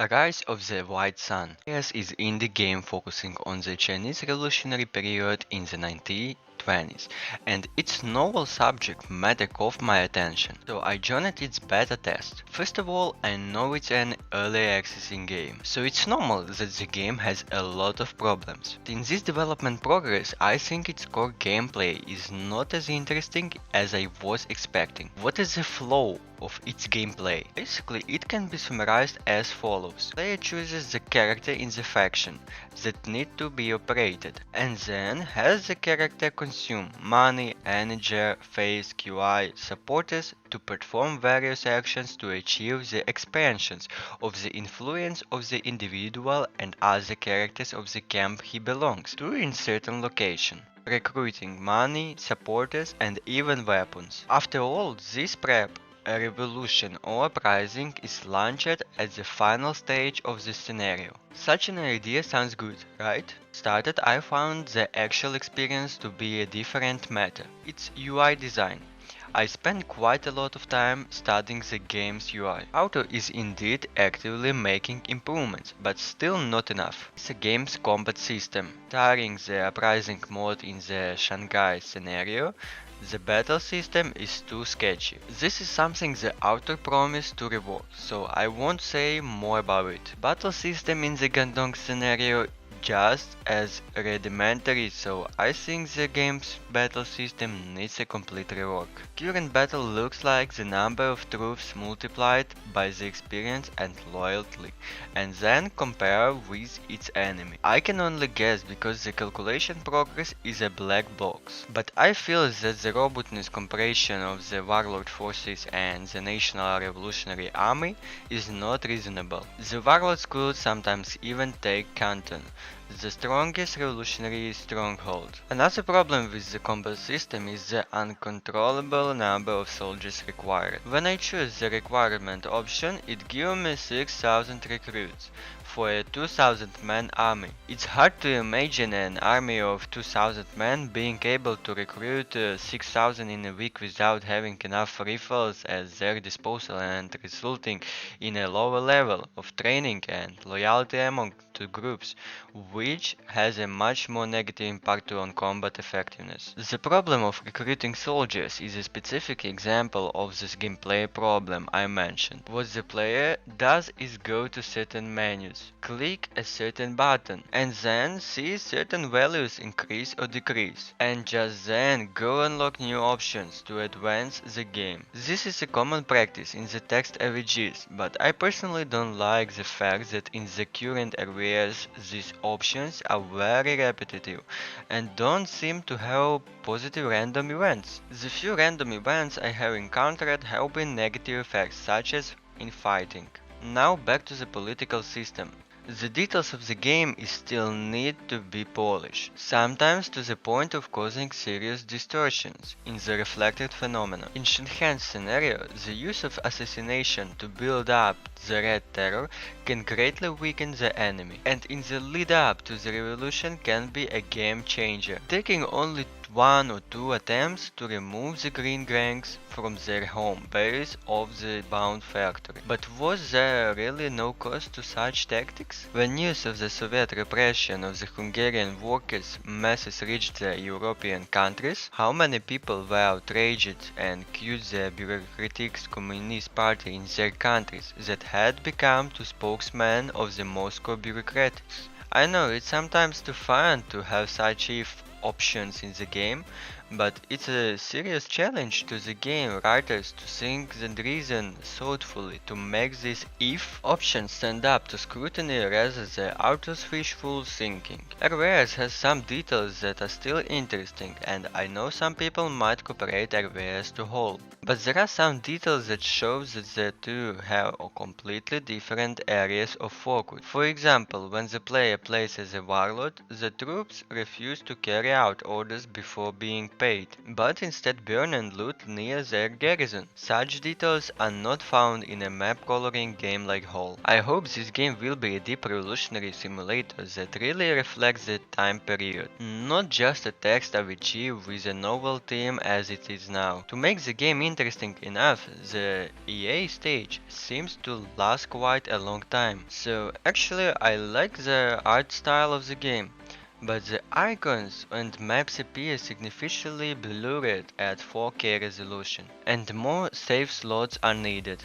A Rise of the White Sun. Yes, is indie game focusing on the Chinese revolutionary period in the 1920s, and its novel subject matter caught my attention, so I joined its beta test. First of all, I know it's an early accessing game, so it's normal that the game has a lot of problems. In this development progress, I think its core gameplay is not as interesting as I was expecting. What is the flow of its gameplay? Basically, it can be summarized as follows. Player chooses the character in the faction that need to be operated, and then has the character consume money, energy, phase, QI, supporters to perform various actions to achieve the expansions of the influence of the individual and other characters of the camp he belongs to in certain location, recruiting money, supporters, and even weapons. After all this prep, a revolution or uprising is launched at the final stage of the scenario. Such an idea sounds good, right? Started, I found the actual experience to be a different matter. It's UI design. I spent quite a lot of time studying the game's UI. Auto is indeed actively making improvements, but still not enough. It's a game's combat system. Tiring the uprising mode in the Shanghai scenario, the battle system is too sketchy. This is something the author promised to reward, so I won't say more about it. Battle system in the Gandong scenario just as rudimentary, so I think the game's battle system needs a complete rework. Current battle looks like the number of troops multiplied by the experience and loyalty, and then compare with its enemy. I can only guess because the calculation progress is a black box, but I feel that the robustness comparison of the warlord forces and the National Revolutionary Army is not reasonable. The warlords could sometimes even take Canton, the strongest revolutionary stronghold. Another problem with the combat system is the uncontrollable number of soldiers required. When I choose the requirement option, it gives me 6000 recruits for a 2000 man army. It's hard to imagine an army of 2000 men being able to recruit 6000 in a week without having enough rifles at their disposal and resulting in a lower level of training and loyalty among two groups, which has a much more negative impact on combat effectiveness. The problem of recruiting soldiers is a specific example of this gameplay problem I mentioned. What the player does is go to certain menus, click a certain button, and then see certain values increase or decrease, and just then go unlock new options to advance the game. This is a common practice in the text RPGs, but I personally don't like the fact that in the current areas these options are very repetitive and don't seem to have positive random events. The few random events I have encountered have been negative effects such as infighting. Now back to the political system. The details of the game still need to be polished, sometimes to the point of causing serious distortions in the reflected phenomena. In Shanghai's scenario, the use of assassination to build up the Red Terror can greatly weaken the enemy, and in the lead up to the revolution can be a game changer, taking only one or two attempts to remove the green gangs from their home base of the bound factory. But was there really no cost to such tactics? When news of the Soviet repression of the Hungarian workers masses reached the European countries, how many people were outraged and accused the bureaucratic Communist Party in their countries that had become the spokesman of the Moscow bureaucrats? I know it's sometimes too fun to have such if options in the game, but it's a serious challenge to the game writers to think and reason thoughtfully to make these if options stand up to scrutiny rather than author's wishful thinking. RVS has some details that are still interesting, and I know some people might cooperate RVS to whole. But there are some details that show that the two have completely different areas of focus. For example, when the player plays as a warlord, the troops refuse to carry out orders before being paid, but instead burn and loot near their garrison. Such details are not found in a map coloring game like Whole. I hope this game will be a deep revolutionary simulator that really reflects the time period, not just a text RPG with a novel theme as it is now. To make the game interesting, interesting enough, the EA stage seems to last quite a long time. So actually I like the art style of the game, but the icons and maps appear significantly blurred at 4K resolution, and more save slots are needed.